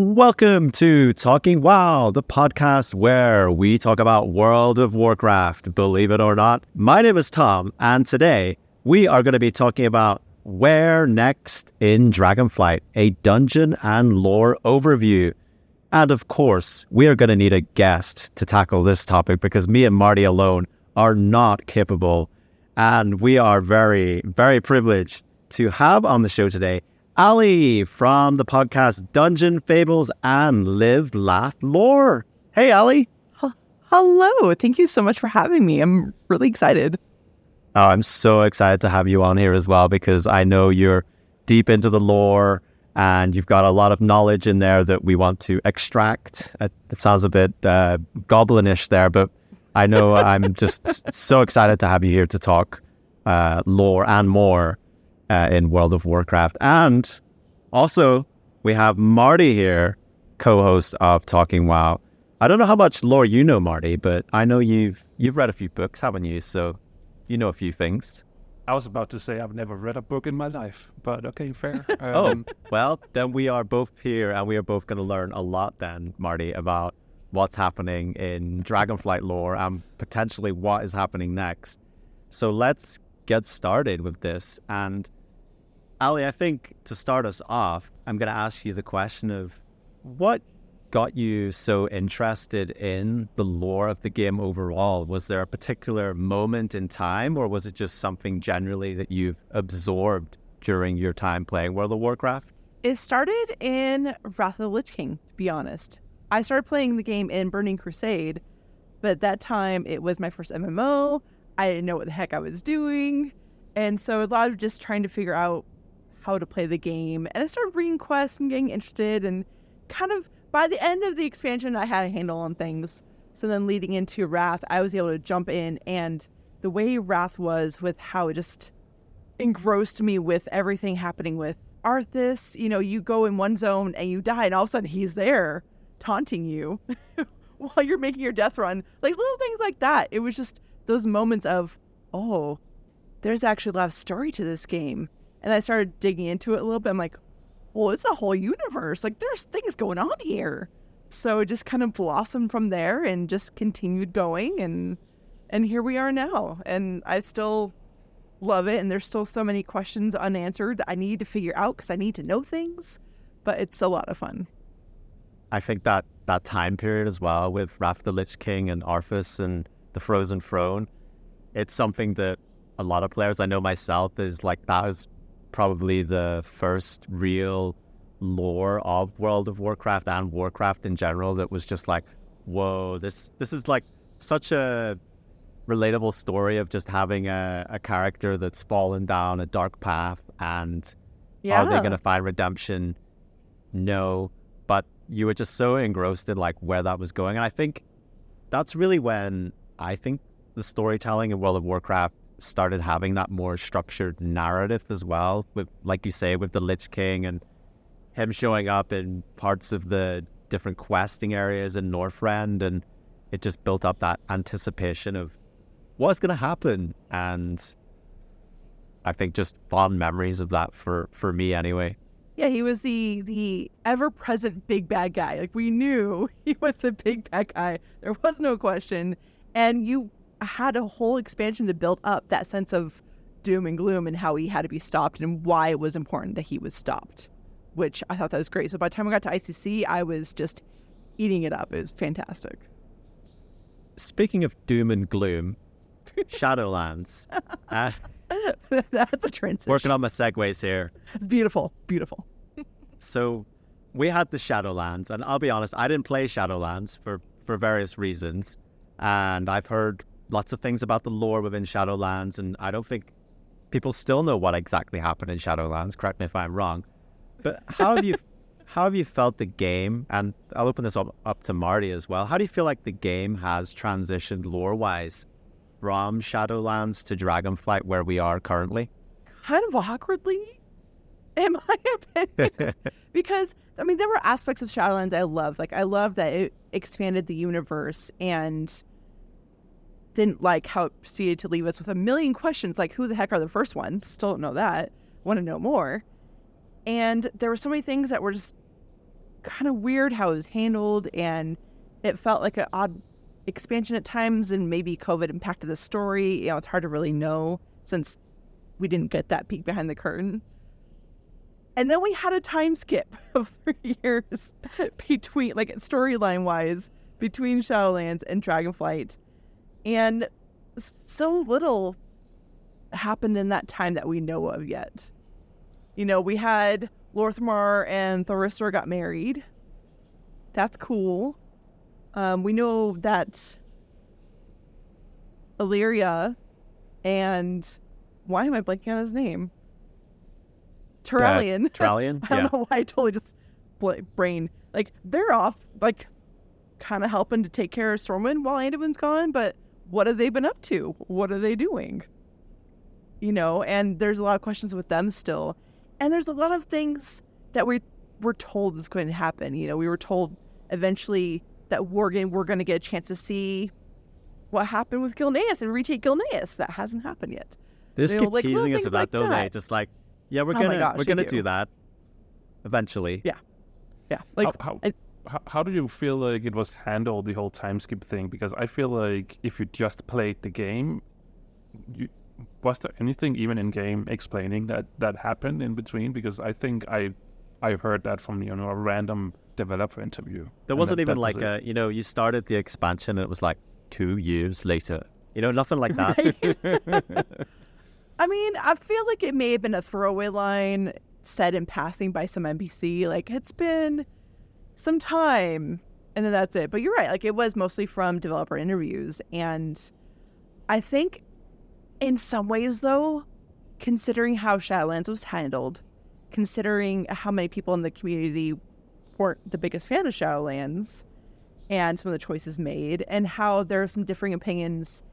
Welcome to Talking WoW, the podcast where we talk about World of Warcraft, believe it or not. My name is Tom, and today we are going to be talking about Where Next in Dragonflight, a dungeon and lore overview. And of course, we are going to need a guest to tackle this topic because me and Marty alone are not capable. And we are very, very privileged to have on the show today Ali from the podcast Dungeon Fables and Live, Laugh, Lore. Hey, Ali. Hello. Thank you so much for having me. I'm really excited. Oh, I'm so excited to have you on here as well because I know you're deep into the lore and you've got a lot of knowledge in there that we want to extract. It sounds a bit goblinish there, but I know I'm just so excited to have you here to talk lore and more. In World of Warcraft. And also, we have Marty here, co-host of Talking WoW. I don't know how much lore you know, Marty, but I know you've read a few books, haven't you? So you know a few things. I was about to say I've never read a book in my life, but okay, fair. Well, then we are both here, and we are both going to learn a lot then, Marty, about what's happening in Dragonflight lore and potentially what is happening next. So let's get started with this. And Ali, I think to start us off, I'm going to ask you the question of what got you so interested in the lore of the game overall? Was there a particular moment in time, or was it just something generally that you've absorbed during your time playing World of Warcraft? It started in Wrath of the Lich King, to be honest. I started playing the game in Burning Crusade, but at that time it was my first MMO. I didn't know what the heck I was doing. And so a lot of just trying to figure out how to play the game. And I started reading quests and getting interested, and kind of by the end of the expansion, I had a handle on things. So then leading into Wrath, I was able to jump in, and the way Wrath was with how it just engrossed me with everything happening with Arthas. You know, you go in one zone and you die, and all of a sudden he's there taunting you while you're making your death run. Like little things like that. It was just those moments of, oh, there's actually a lot of story to this game. And I started digging into it a little bit. I'm like, well, it's a whole universe. Like, there's things going on here. So it just kind of blossomed from there and just continued going. And here we are now. And I still love it. And there's still so many questions unanswered that I need to figure out because I need to know things. But it's a lot of fun. I think that time period as well with Wrath of the Lich King and Arthas and the Frozen Throne, it's something that a lot of players, I know myself, is like that was probably the first real lore of World of Warcraft and Warcraft in general that was just like, whoa, this is like such a relatable story of just having a character that's fallen down a dark path and are they going to find redemption? No, but you were just so engrossed in like where that was going. And I think that's really when I think the storytelling in World of Warcraft started having that more structured narrative as well, with, like you say, with the Lich King and him showing up in parts of the different questing areas in Northrend, and it just built up that anticipation of what's going to happen. And I think just fond memories of that for me anyway. Yeah, he was the ever-present big bad guy. Like, we knew he was the big bad guy. There was no question. And you had a whole expansion to build up that sense of doom and gloom and how he had to be stopped and why it was important that he was stopped, which I thought that was great. So by the time I got to ICC, I was just eating it up. It was fantastic. Speaking of doom and gloom, Shadowlands. That's a transition. Working on my segues here. It's beautiful, beautiful. So we had the Shadowlands, and I'll be honest, I didn't play Shadowlands for various reasons. And I've heard lots of things about the lore within Shadowlands, and I don't think people still know what exactly happened in Shadowlands. Correct me if I'm wrong. But how have you felt the game? And I'll open this up to Marty as well. How do you feel like the game has transitioned lore-wise from Shadowlands to Dragonflight, where we are currently? Kind of awkwardly, in my opinion. Because, I mean, there were aspects of Shadowlands I loved. Like, I loved that it expanded the universe and didn't like how it proceeded to leave us with a million questions. Like, who the heck are the first ones? Still don't know that. Want to know more. And there were so many things that were just kind of weird how it was handled, and it felt like an odd expansion at times, and maybe COVID impacted the story. It's hard to really know since we didn't get that peek behind the curtain. And then we had a time skip of 3 years between, like, storyline wise, between Shadowlands and Dragonflight. And so little happened in that time that we know of yet. We had Lorthmar and Thoristor got married. That's cool. We know that Illyria and... Why am I blanking on his name? Turallion. Turallion? I don't know why I totally just brain. Like, they're off, like, kind of helping to take care of Stormwind while Anduin's gone, but what have they been up to? What are they doing? And there's a lot of questions with them still. And there's a lot of things that we're told is going to happen. We were told eventually that we're going to get a chance to see what happened with Gilneas and retake Gilneas. That hasn't happened yet. They just keep teasing us with that, don't they? Just like, yeah, we're gonna do that eventually. Yeah. Like, how do you feel like it was handled, the whole time skip thing? Because I feel like if you just played the game, was there anything even in game explaining that happened in between? Because I think I heard that from a random developer interview. There wasn't even like you started the expansion and it was like 2 years later. Nothing like that. I mean, I feel like it may have been a throwaway line said in passing by some NPC, like, it's been some time, and then that's it. But you're right, like, it was mostly from developer interviews. And I think in some ways, though, considering how Shadowlands was handled, considering how many people in the community weren't the biggest fan of Shadowlands, and some of the choices made, and how there are some differing opinions,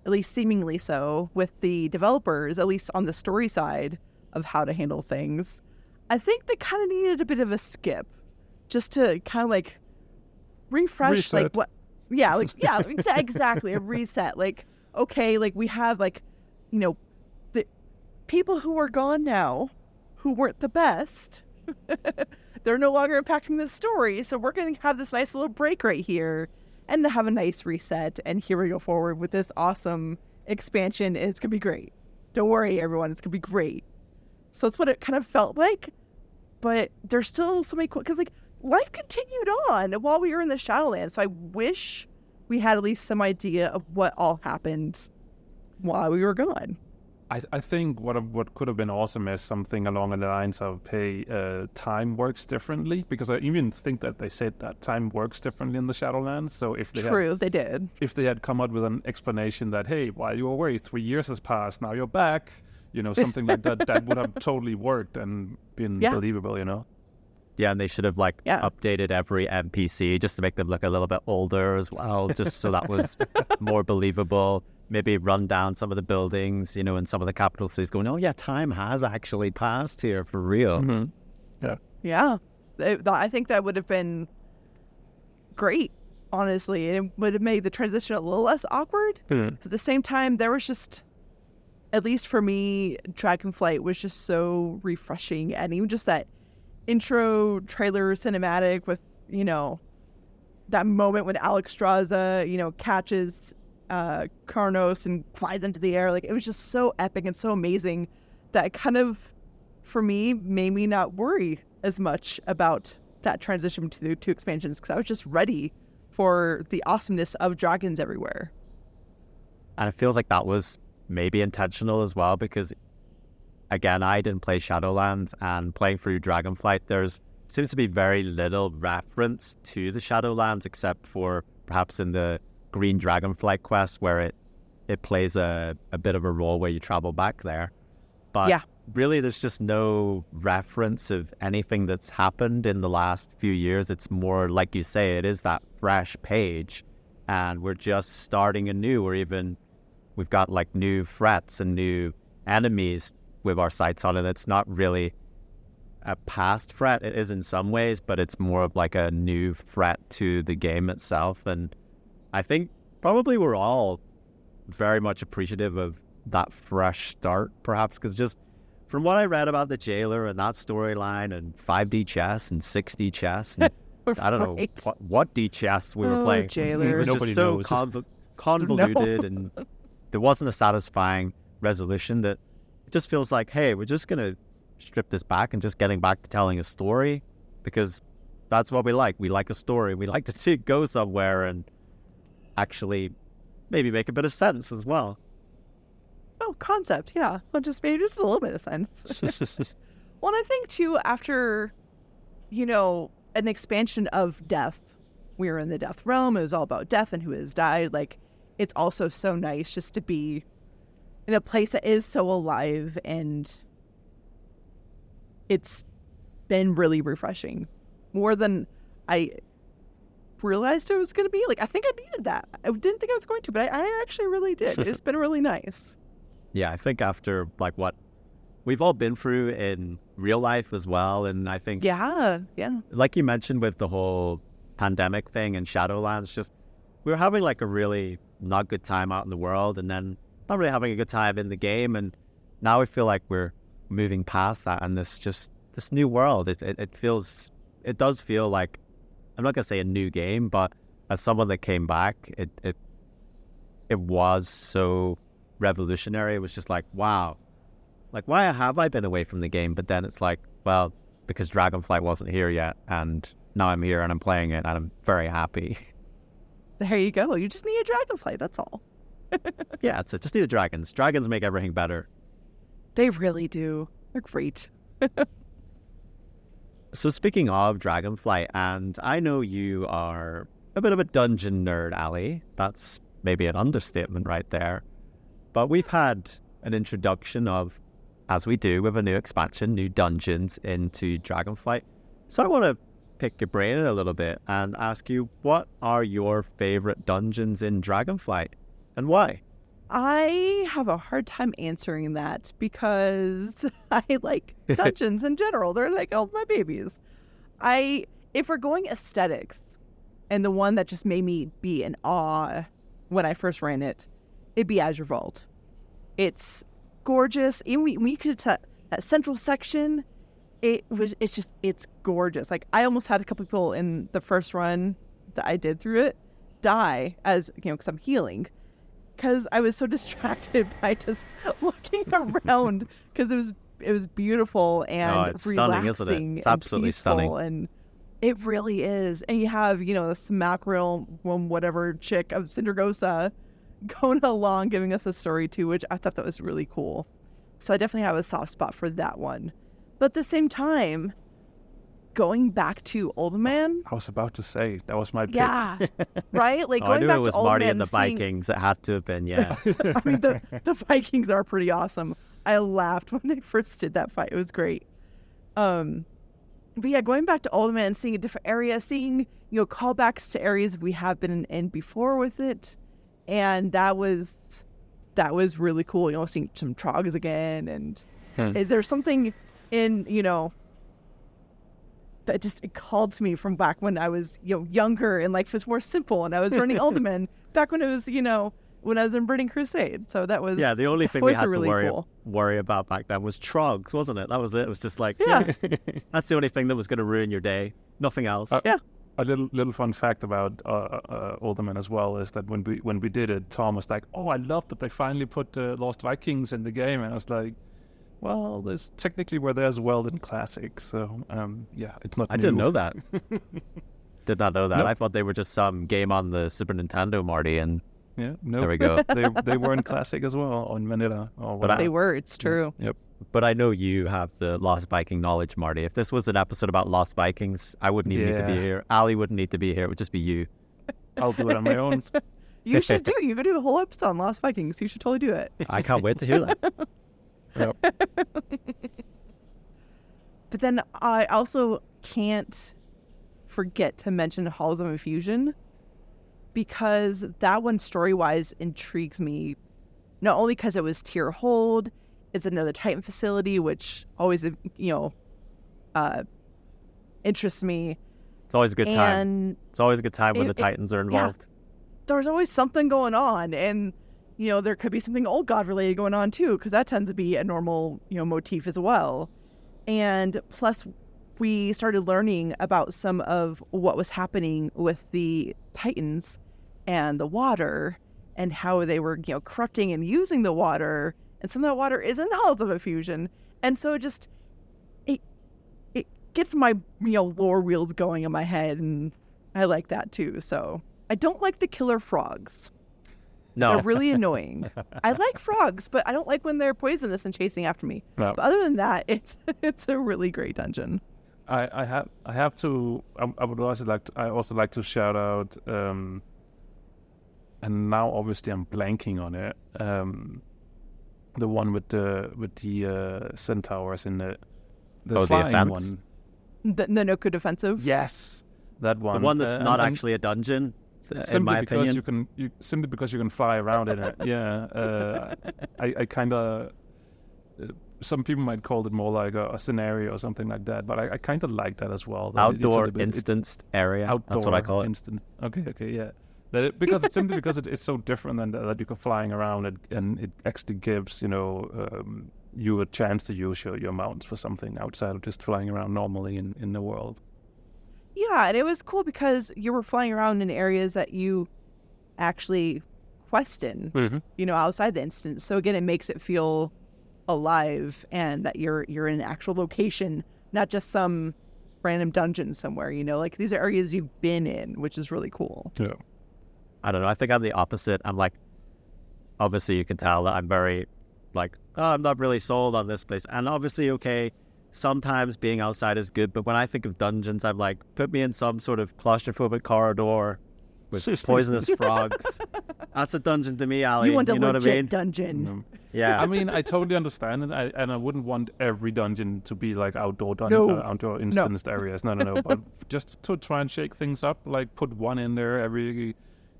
at least seemingly so, with the developers, at least on the story side of how to handle things, I think they kind of needed a bit of a skip just to kind of like refresh, reset. Like what, yeah, exactly, a reset. Like, okay, like we have like, the people who are gone now, who weren't the best, they're no longer impacting the story, so we're going to have this nice little break right here and to have a nice reset, and here we go forward with this awesome expansion. It's going to be great. Don't worry, everyone. It's going to be great. So that's what it kind of felt like. But there's still so many... Because, like, life continued on while we were in the Shadowlands. So I wish we had at least some idea of what all happened while we were gone. I think what could have been awesome is something along the lines of, hey, time works differently, because I even think that they said that time works differently in the Shadowlands. So if they did. If they had come up with an explanation that, hey, while you were away, 3 years has passed, now you're back, something like that, that would have totally worked and been believable, Yeah, and they should have updated every NPC just to make them look a little bit older as well, just so that was more believable. Maybe run down some of the buildings, in some of the capital cities, going, oh yeah, time has actually passed here for real. Mm-hmm. Yeah. I think that would have been great, honestly. It would have made the transition a little less awkward. Mm-hmm. At the same time, there was just, at least for me, Dragonflight was just so refreshing. And even just that intro trailer cinematic with, that moment when Alexstrasza, catches Karnos and flies into the air. Like, it was just so epic and so amazing that it kind of, for me, made me not worry as much about that transition to the two expansions, because I was just ready for the awesomeness of dragons everywhere. And it feels like that was maybe intentional as well, because again, I didn't play Shadowlands, and playing through Dragonflight, there's seems to be very little reference to the Shadowlands, except for perhaps in the Green Dragonflight quest, where it plays a bit of a role where you travel back there. But really, there's just no reference of anything that's happened in the last few years. It's more, like you say, it is that fresh page, and we're just starting anew, or even we've got like new threats and new enemies with our sights on it. It's not really a past threat. It is in some ways, but it's more of like a new threat to the game itself. And I think probably we're all very much appreciative of that fresh start, perhaps, because just from what I read about the Jailer and that storyline and 5D chess and 6D chess and I don't know what DCS we were playing. Jailer. It was Nobody just so knows. convoluted, and there wasn't a satisfying resolution. That it just feels like, hey, we're just gonna strip this back and just getting back to telling a story, because that's what we like. We like a story. We like to see it go somewhere and actually maybe make a bit of sense as well. Oh, concept, yeah. Well, just maybe just a little bit of sense. Well, I think too, after, an expansion of death, we were in the death realm. It was all about death and who has died. Like, it's also so nice just to be in a place that is so alive, and it's been really refreshing. More than I realized it was going to be. Like, I think I needed that. I didn't think I was going to, but I actually really did. It's been really nice. Yeah, I think after like what we've all been through in real life as well, and I think yeah, like you mentioned with the whole pandemic thing and Shadowlands, just we were having like a really not good time out in the world, and then not really having a good time in the game, and now I feel like we're moving past that, and this new world. It does feel like, I'm not gonna say a new game, but as someone that came back, it was so revolutionary. It was just like, wow, like why have I been away from the game? But then it's like, well, because Dragonflight wasn't here yet, and now I'm here and I'm playing it, and I'm very happy. There you go. You just need a Dragonflight, that's all. Yeah, it's just need a dragons. Dragons make everything better. They really do. They're great. So speaking of Dragonflight, and I know you are a bit of a dungeon nerd, Ali. That's maybe an understatement right there. But we've had an introduction of, as we do with a new expansion, new dungeons into Dragonflight. So I want to pick your brain a little bit and ask you, what are your favorite dungeons in Dragonflight and why? I have a hard time answering that because I like dungeons in general. They're like, oh, my babies. If we're going aesthetics, and the one that just made me be in awe when I first ran it, it'd be Azure Vault. It's gorgeous. Even we could that central section, it's gorgeous. Like, I almost had a couple people in the first run that I did through it die as, because I'm healing, because I was so distracted by just looking around, because it was beautiful and it's relaxing, stunning, isn't it? It's absolutely stunning. And it really is. And you have, this mackerel, whatever chick of Syndragosa going along giving us a story too, which I thought that was really cool. So I definitely have a soft spot for that one. But at the same time, going back to Old Man. I was about to say, that was my pick. Yeah, right? Like, going I knew back it was to Old Marty Man and the Vikings. It had to have been, yeah. I mean, the Vikings are pretty awesome. I laughed when they first did that fight. It was great. But yeah, going back to Old Man, seeing a different area, seeing, callbacks to areas we have been in before with it. And that was really cool, seeing some trogs again. And there's something in, that just, it called to me from back when I was, younger and life was more simple, and I was running Uldaman back when it was, when I was in Burning Crusade. So that was, yeah, the only thing we had really to worry about back then was trogs, wasn't it? That was it. It was just like, yeah. That's the only thing that was going to ruin your day. Nothing else. Yeah. A little fun fact about Alderman as well is that when we did it, Tom was like, "Oh, I love that they finally put the Lost Vikings in the game," and I was like, "Well, there's technically were there as well in Classic, so yeah, it's not." I didn't know that. Did not know that. Nope. I thought they were just some game on the Super Nintendo, Marty, and yeah, no, there we go. they were in Classic as well on Vanilla. Or But They were. It's true. Yep. But I know you have the Lost Viking knowledge, Marty. If this was an episode about Lost Vikings, I wouldn't even need to be here. Ali wouldn't need to be here. It would just be you. I'll do it on my own. You should do it. You could do the whole episode on Lost Vikings. You should totally do it. I can't wait to hear that. Yep. But then I also can't forget to mention Halls of Infusion, because that one story-wise intrigues me, not only because it was tier hold, it's another Titan facility, which always, interests me. It's always a good time. It's always a good time when the Titans are involved. Yeah, there's always something going on, and there could be something old god related going on too, because that tends to be a normal motif as well. And plus, we started learning about some of what was happening with the Titans and the water and how they were, corrupting and using the water. And some of that water is in Halls of Effusion. And so it gets my, lore wheels going in my head. And I like that too. So I don't like the killer frogs. No. They're really annoying. I like frogs, but I don't like when they're poisonous and chasing after me. No. But other than that, it's a really great dungeon. I would also like to shout out, and now obviously I'm blanking on it. The one with the centaurs in the flying one. The Noku Defensive. Yes, that one. The one that's not actually a dungeon. In my opinion, simply because you can fly around in it. Yeah, I kind of. Some people might call it more like a scenario or something like that, but I kind of like that as well. Outdoor instanced area. That's what I call it. Instant. Okay, yeah. Because it's so different than that you go flying around and it actually gives you a chance to use your mounts for something outside of just flying around normally in the world. Yeah, and it was cool because you were flying around in areas that you actually quest in, outside the instance. So again, it makes it feel alive and that you're in an actual location, not just some random dungeon somewhere, like these are areas you've been in, which is really cool. Yeah. I don't know. I think I'm the opposite. I'm like, obviously you can tell that I'm very like, I'm not really sold on this place. And obviously, okay, sometimes being outside is good, but when I think of dungeons, I'm like, put me in some sort of claustrophobic corridor with poisonous frogs. That's a dungeon to me, Ali. You want a know legit what I mean? dungeon. No. Yeah. I mean, I totally understand it, and I wouldn't want every dungeon to be like outdoor instanced areas. No. But just to try and shake things up, like put one in there every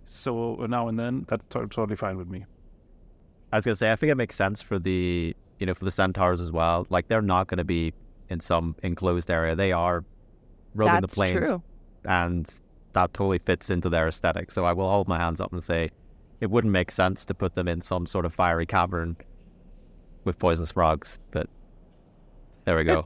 so now and then, that's totally fine with me. I was gonna say, I think it makes sense for the for the centaurs as well. Like they're not going to be in some enclosed area. They are roaming the plains, true. And that totally fits into their aesthetic. So I will hold my hands up and say it wouldn't make sense to put them in some sort of fiery cavern with poisonous frogs. But there we go.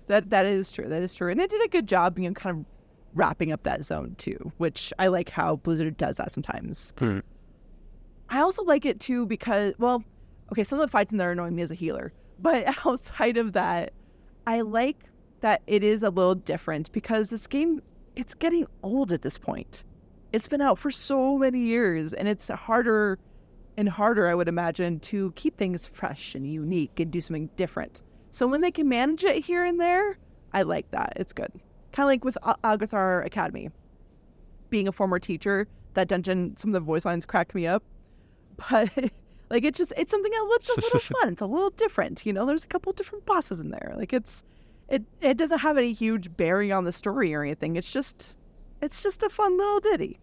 That is true. That is true. And it did a good job, kind of wrapping up that zone too, which I like how Blizzard does that sometimes. I also like it too because, some of the fights in there annoy me as a healer. But outside of that, I like that it is a little different because this game, it's getting old at this point. It's been out for so many years, and it's harder and harder, I would imagine, to keep things fresh and unique and do something different. So when they can manage it here and there, I like that. It's good. Kind of like with Algathar Academy. Being a former teacher, that dungeon, some of the voice lines cracked me up. But like it's something that looks a little fun. It's a little different. There's a couple different bosses in there. Like it doesn't have any huge bearing on the story or anything. It's just a fun little ditty.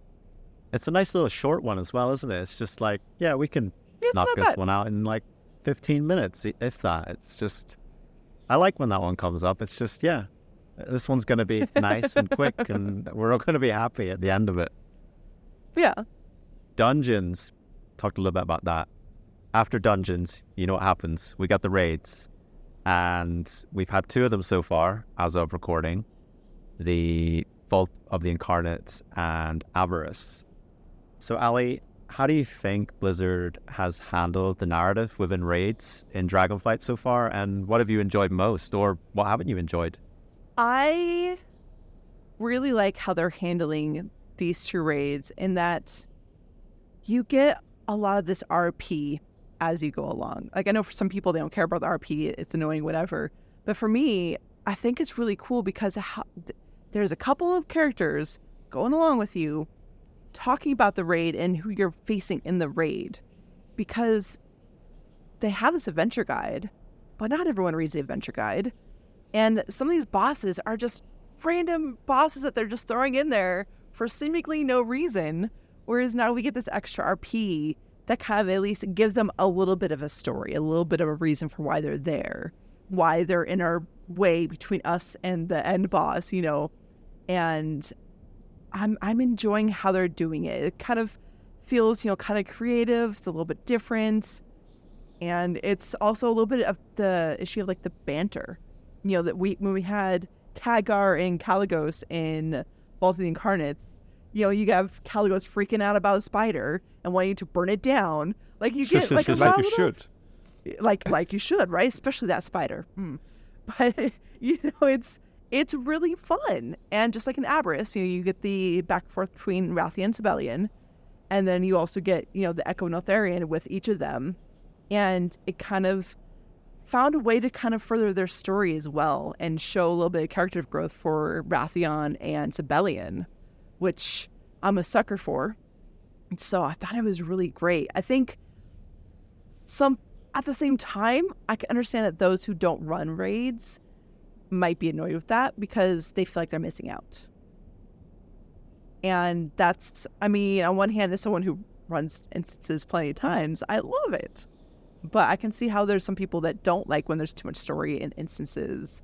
It's a nice little short one as well, isn't it? It's just like, yeah, we can knock this one out in like 15 minutes, if that. It's just, I like when that one comes up. It's just, yeah, this one's going to be nice and quick, and we're all going to be happy at the end of it. Yeah. Dungeons. Talked a little bit about that. After dungeons, you know what happens. We got the raids. And we've had 2 of them so far, as of recording. The Vault of the Incarnates and Avarice. So, Ali, how do you think Blizzard has handled the narrative within raids in Dragonflight so far? And what have you enjoyed most? Or what haven't you enjoyed? I really like how they're handling these 2 raids in that you get a lot of this RP as you go along. Like I know for some people they don't care about the RP, it's annoying, whatever. But for me, I think it's really cool because there's a couple of characters going along with you talking about the raid and who you're facing in the raid. Because they have this adventure guide, but not everyone reads the adventure guide. And some of these bosses are just random bosses that they're just throwing in there for seemingly no reason. Whereas now we get this extra RP that kind of at least gives them a little bit of a story, a little bit of a reason for why they're there, why they're in our way between us and the end boss, And I'm enjoying how they're doing it. It kind of feels, kind of creative. It's a little bit different. And it's also a little bit of the issue of like the banter that when we had Khadgar and Kaligos in Vault of the Incarnates, you have Kaligos freaking out about a spider and wanting to burn it down. Like you get like a like you should. Like you should, right? Especially that spider. But it's really fun. And just like in Aberys, you get the back and forth between Wrathion and Sibelian, and then you also get the Echo Notharian with each of them, and it kind of found a way to kind of further their story as well and show a little bit of character growth for Wrathion and Sibelian, which I'm a sucker for. So I thought it was really great. I think at the same time, I can understand that those who don't run raids might be annoyed with that because they feel like they're missing out. And that's, on one hand, as someone who runs instances plenty of times, I love it. But I can see how there's some people that don't like when there's too much story in instances.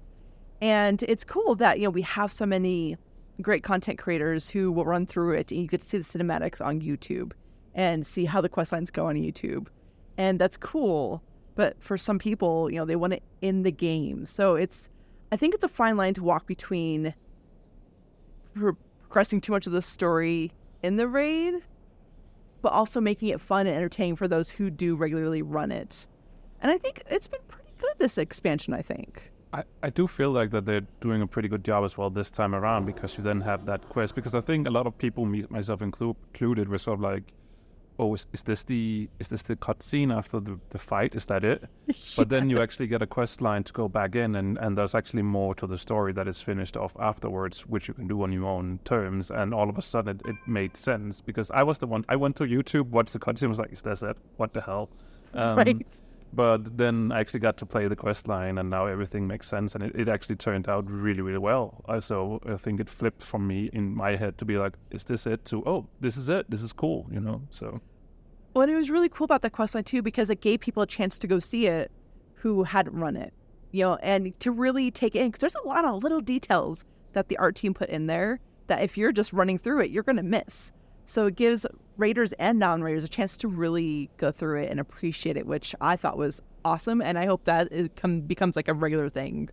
And it's cool that, we have so many great content creators who will run through it, and you get to see the cinematics on YouTube and see how the quest lines go on YouTube. And that's cool. But for some people, they want it in the game. So I think it's a fine line to walk between progressing too much of the story in the raid, but also making it fun and entertaining for those who do regularly run it. And I think it's been pretty good, this expansion, I think. I do feel like that they're doing a pretty good job as well this time around, because you then have that quest. Because I think a lot of people, myself included, were sort of like, oh, is this the cutscene after the fight? Is that it? Yes. But then you actually get a quest line to go back in, and there's actually more to the story that is finished off afterwards, which you can do on your own terms. And all of a sudden it made sense, because I was the one, I went to YouTube, watched the cutscene, was like, is this it? What the hell? Right. But then I actually got to play the quest line, and now everything makes sense, and it actually turned out really, really well. So I think it flipped from me in my head to be like, is this it? To, oh, this is it. This is cool, so. Well, and it was really cool about that quest line too, because it gave people a chance to go see it who hadn't run it, and to really take it in, because there's a lot of little details that the art team put in there that if you're just running through it, you're going to miss. So it gives raiders and non-raiders a chance to really go through it and appreciate it, which I thought was awesome. And I hope that it becomes like a regular thing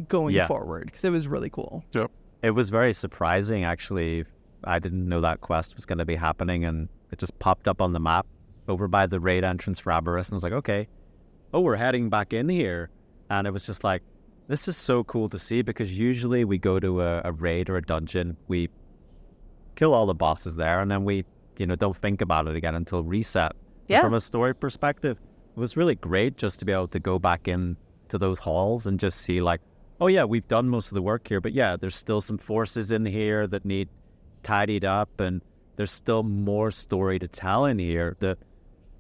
going forward, because it was really cool. Yep. It was very surprising, actually. I didn't know that quest was going to be happening, and it just popped up on the map over by the raid entrance for Aberys, and I was like, okay, we're heading back in here. And it was just like, this is so cool to see, because usually we go to a raid or a dungeon, we kill all the bosses there, and then we don't think about it again until reset. Yeah. From a story perspective, it was really great just to be able to go back in to those halls and just see like, oh yeah, we've done most of the work here, but yeah, there's still some forces in here that need tidied up, and there's still more story to tell in here that,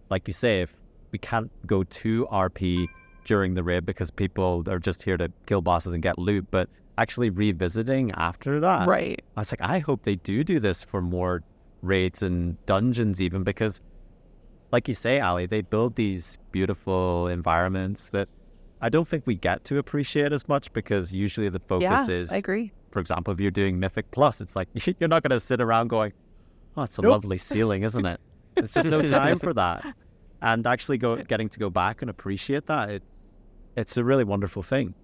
like you say, if we can't go to RP during the raid because people are just here to kill bosses and get loot, but actually revisiting after that. Right. I was like, I hope they do this for more raids and dungeons even, because like you say, Ali, they build these beautiful environments that I don't think we get to appreciate as much, because usually the focus is, I agree. For example, if you're doing Mythic Plus, it's like, you're not going to sit around going, oh, it's a lovely ceiling, isn't it? There's just no time for that. And actually getting to go back and appreciate that, it's a really wonderful thing.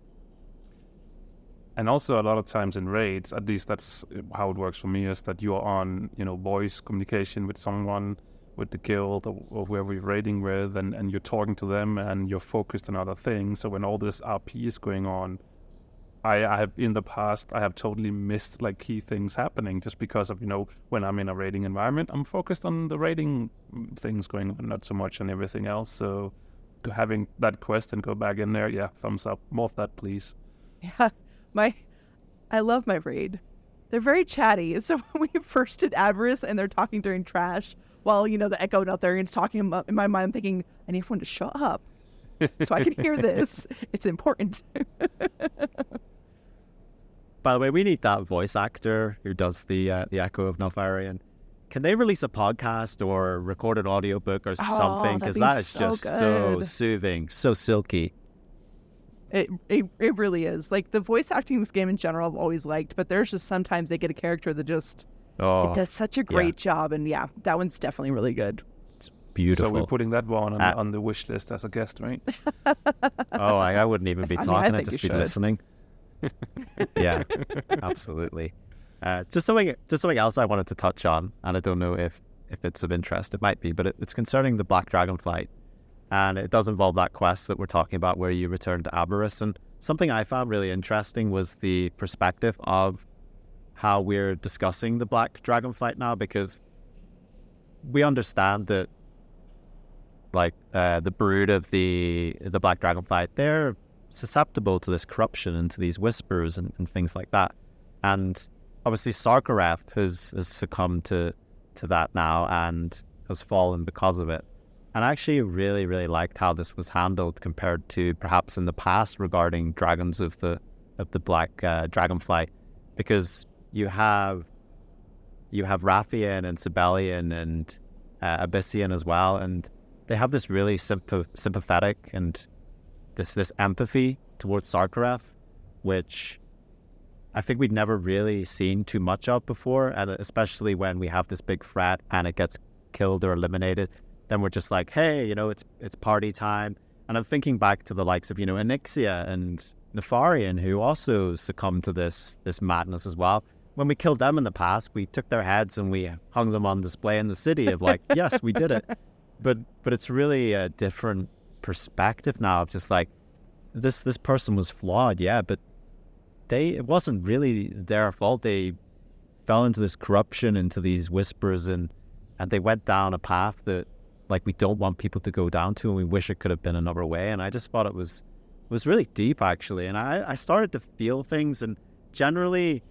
And also a lot of times in raids, at least that's how it works for me, is that you are on, voice communication with someone, with the guild or whoever you're raiding with, and you're talking to them and you're focused on other things. So when all this RP is going on, I have in the past, I have totally missed like key things happening just because of, when I'm in a raiding environment, I'm focused on the raiding things going on, not so much on everything else. So having that quest and go back in there, thumbs up. More of that, please. Yeah. I love my raid. They're very chatty. So when we first did Aberys and they're talking during trash while, the Echo Notharian's talking, in my mind, I'm thinking, I need everyone to shut up so I can hear this. It's important. By the way, we need that voice actor who does the Echo of Notharian. Can they release a podcast or record an audiobook or something? Because that is just so soothing, so silky. It really is. Like, the voice acting in this game in general I've always liked, but there's just sometimes they get a character that just it does such a great job, and that one's definitely really good. It's beautiful. So we're putting that one on the wish list as a guest, right? I wouldn't even be talking, I'd just be listening. Yeah, absolutely. Just something else I wanted to touch on, and I don't know if it's of interest. It might be, but it's concerning the Black Dragonflight, and it does involve that quest that we're talking about, where you return to Aberystwyth. And something I found really interesting was the perspective of how we're discussing the Black Dragonflight now, because we understand that, like, the brood of the Black Dragonflight, they're susceptible to this corruption and to these whispers and things like that. And obviously Sarkareth has succumbed to that now and has fallen because of it. And I actually really, really liked how this was handled compared to perhaps in the past regarding dragons of the Black Dragonflight, because you have Rathian and Sibelian and Abyssian as well, and they have this really sympathetic and this empathy towards Sarkareth, which I think we'd never really seen too much of before, and especially when we have this big threat and it gets killed or eliminated, then we're just like, hey, it's party time. And I'm thinking back to the likes of, Onyxia and Nefarian, who also succumbed to this madness as well. When we killed them in the past, we took their heads and we hung them on display in the city of like, yes, we did it. But it's really a different perspective now of just like, this person was flawed, yeah, but it wasn't really their fault. They fell into this corruption, into these whispers, and they went down a path that, like, we don't want people to go down to, and we wish it could have been another way. And I just thought it was really deep, actually. And I started to feel things, and generally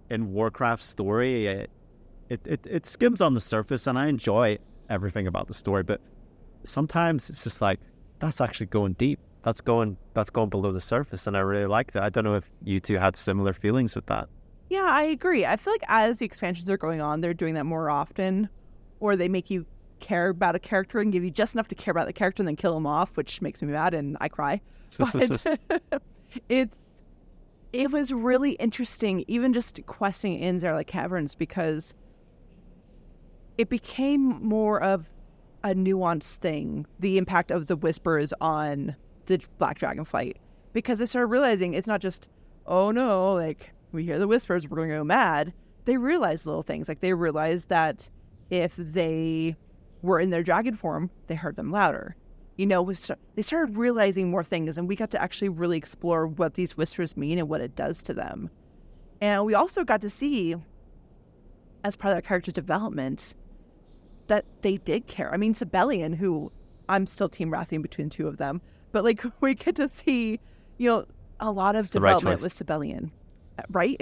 in Warcraft's story, it skims on the surface, and I enjoy everything about the story, but sometimes it's just like, that's actually going deep. That's going below the surface, and I really like that. I don't know if you two had similar feelings with that. Yeah, I agree. I feel like as the expansions are going on, they're doing that more often, or they make you care about a character and give you just enough to care about the character and then kill them off, which makes me mad and I cry. But it was really interesting, even just questing in Zarlik Caverns, because it became more of a nuanced thing, the impact of the whispers on the Black Dragonflight, because they started realizing it's not just, oh no, like, we hear the whispers, we're going to go mad. They realized little things, like they realized that if they were in their dragon form, they heard them louder. They started realizing more things, and we got to actually really explore what these whispers mean and what it does to them. And we also got to see, as part of their character development, that they did care. I mean, Sibelian, who I'm still Team Rathian between the two of them, but like we get to see, a lot of development with Sibelian, right?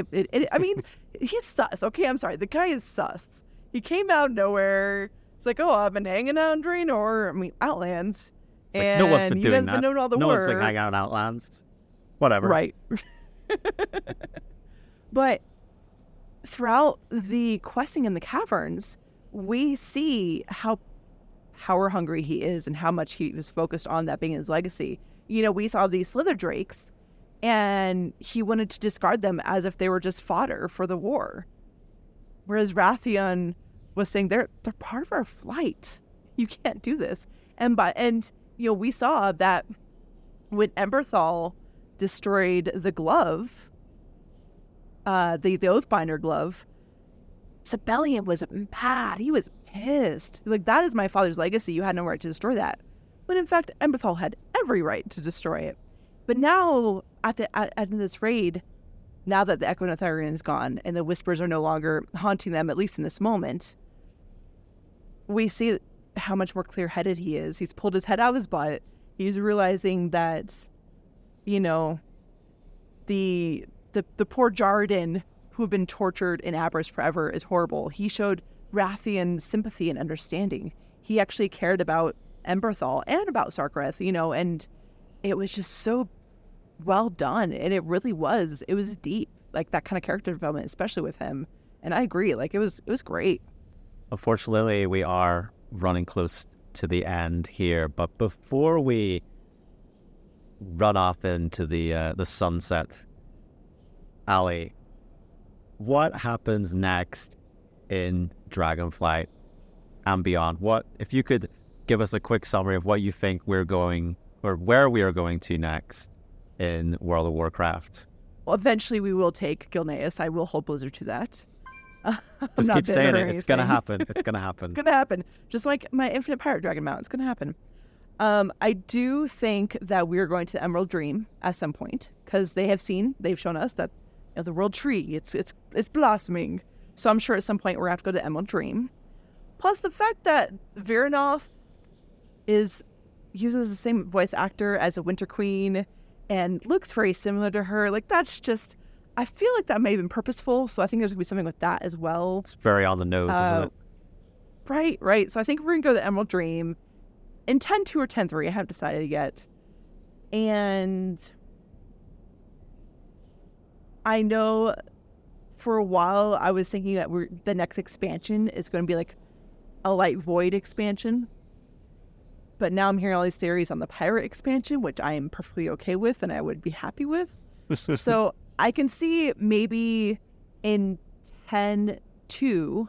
I mean, he's sus. Okay, I'm sorry. The guy is sus. He came out of nowhere. It's like, oh, I've been hanging out in Draenor, Outlands. Like, and no one's been doing that. Been knowing all the no work. One's been hanging out in Outlands. Whatever. Right. But throughout the questing in the caverns, we see how power hungry he is and how much he was focused on that being his legacy. We saw these slither drakes, and he wanted to discard them as if they were just fodder for the war. Whereas Rathian was saying they're part of our flight. You can't do this. And we saw that when Emberthal destroyed the glove, the Oathbinder glove, Sibelian was mad. He was pissed. Like, that is my father's legacy. You had no right to destroy that. When in fact, Emberthal had every right to destroy it. But now, at this raid, now that the Echo Netharian is gone and the whispers are no longer haunting them, at least in this moment, we see how much more clear-headed he is. He's pulled his head out of his butt. He's realizing that, the poor Jarden, who have been tortured in Aberystwyth forever, is horrible. He showed Rathian sympathy and understanding. He actually cared about Emberthal and about Sarkareth, and it was just so well done. And it really was. It was deep, like that kind of character development, especially with him. And I agree, like it was great. Unfortunately, we are running close to the end here, but before we run off into the sunset, Ali, what happens next in Dragonflight and beyond? What, if you could give us a quick summary of what you think we're going, or where we are going to next in World of Warcraft? eventually we will take Gilneas. I will hold Blizzard to that. Just keep saying it. It's going to happen. It's going to happen. It's going to happen. Just like my Infinite Pirate Dragon mount. It's going to happen. I do think that we're going to the Emerald Dream at some point because they've shown us that the World Tree, it's blossoming. So I'm sure at some point we're going to have to go to Emerald Dream. Plus the fact that Viranoth uses the same voice actor as a Winter Queen and looks very similar to her. Like, that's just, I feel like that may have been purposeful. So I think there's going to be something with that as well. It's very on the nose, isn't it? Right. So I think we're going to go to the Emerald Dream in 10-2 or 10-3. I haven't decided yet. And I know for a while I was thinking that the next expansion is going to be like a Light Void expansion. But now I'm hearing all these theories on the Pirate expansion, which I am perfectly okay with and I would be happy with. So I can see maybe in 10-2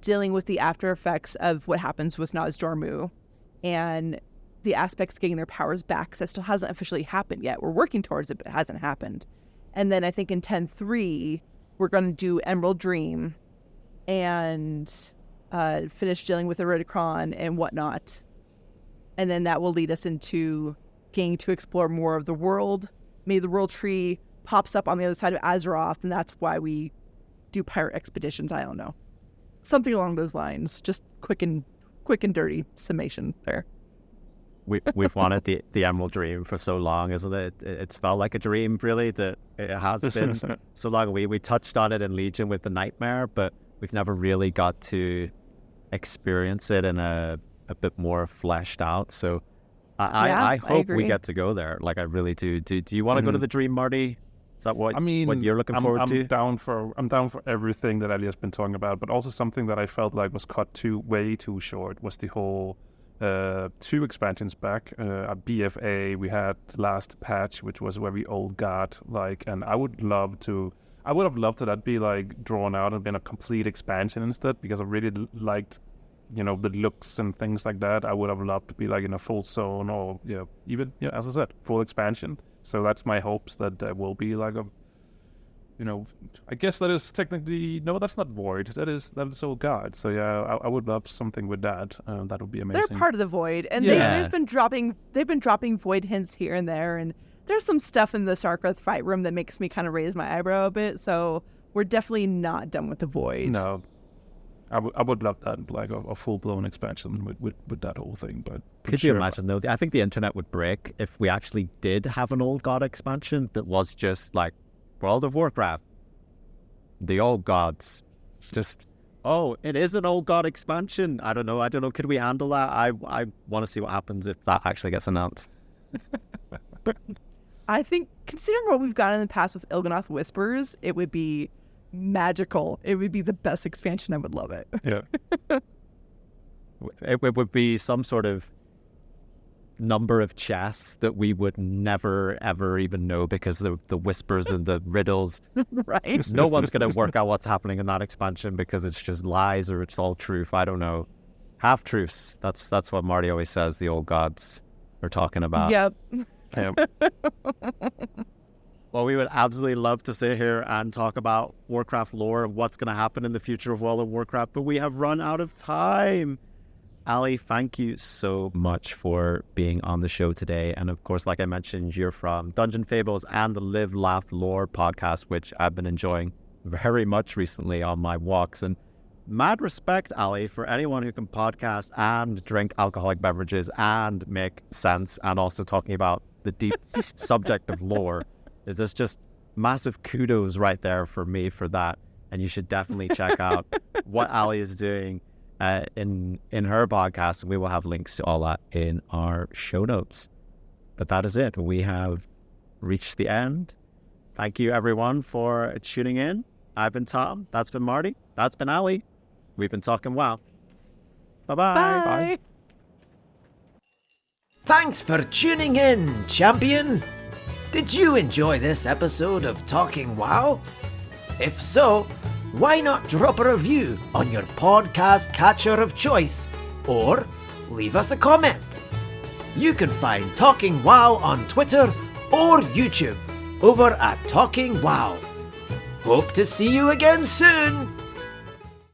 dealing with the after effects of what happens with Nozdormu and the aspects getting their powers back, because that still hasn't officially happened yet. We're working towards it, but it hasn't happened. And then I think in 10-3, we're going to do Emerald Dream and finish dealing with Eridicron and whatnot. And then that will lead us into getting to explore more of the world. Maybe the World Tree pops up on the other side of Azeroth, and that's why we do pirate expeditions. I don't know. Something along those lines. Just quick and dirty summation there. We've wanted the Emerald Dream for so long, isn't it? It's felt like a dream, really, that it has been so long. We touched on it in Legion with the Nightmare, but we've never really got to experience it in a bit more fleshed out. So I hope we get to go there. Like, I really do. Do you want to go to the Dream, Marty? Is that what you're looking forward to? I'm down for everything that Elliot's been talking about, but also something that I felt like was cut way too short was the whole 2 expansions back. At BFA we had last patch, which was where we old got and I would have loved to that be like drawn out and been a complete expansion instead, because I really liked the looks and things like that. I would have loved to be like in a full zone or even as I said, full expansion. So that's my hopes that there will be like a I guess that is technically no, that's not Void. That is Old God. So yeah, I would love something with that. That would be amazing. They're part of the Void, and they've been dropping Void hints here and there, and there's some stuff in the Starkreath fight room that makes me kind of raise my eyebrow a bit. So we're definitely not done with the Void. No, I would love that, like a full blown expansion with that whole thing. But could you imagine though? I think the internet would break if we actually did have an Old God expansion that was just like World of Warcraft, the Old Gods. Just, it is an Old God expansion. I don't know. Could we handle that? I want to see what happens if that actually gets announced. I think, considering what we've gotten in the past with Il'gynoth Whispers, it would be magical. It would be the best expansion. I would love it. Yeah. It would be some sort of number of chests that we would never ever even know, because the whispers and the riddles, right? No one's going to work out what's happening in that expansion because it's just lies or it's all truth. I don't know. Half truths. That's what Marty always says the Old Gods are talking about. Yep. Well, we would absolutely love to sit here and talk about Warcraft lore and what's going to happen in the future of World of Warcraft, but we have run out of time. Ali, thank you so much for being on the show today. And of course, like I mentioned, you're from Dungeon Fables and the Live, Laugh, Lore podcast, which I've been enjoying very much recently on my walks. And mad respect, Ali, for anyone who can podcast and drink alcoholic beverages and make sense and also talking about the deep subject of lore. There's just massive kudos right there for me for that. And you should definitely check out what Ali is doing in her podcast. We will have links to all that in our show notes. But that is it. We have reached the end. Thank you, everyone, for tuning in. I've been Tom. That's been Marty. That's been Ali. We've been talking WoW. Bye-bye. Bye. Thanks for tuning in, champion. Did you enjoy this episode of Talking WoW? If so, why not drop a review on your podcast catcher of choice, or leave us a comment. You can find Talking WoW on Twitter or YouTube, over at Talking WoW. Hope to see you again soon.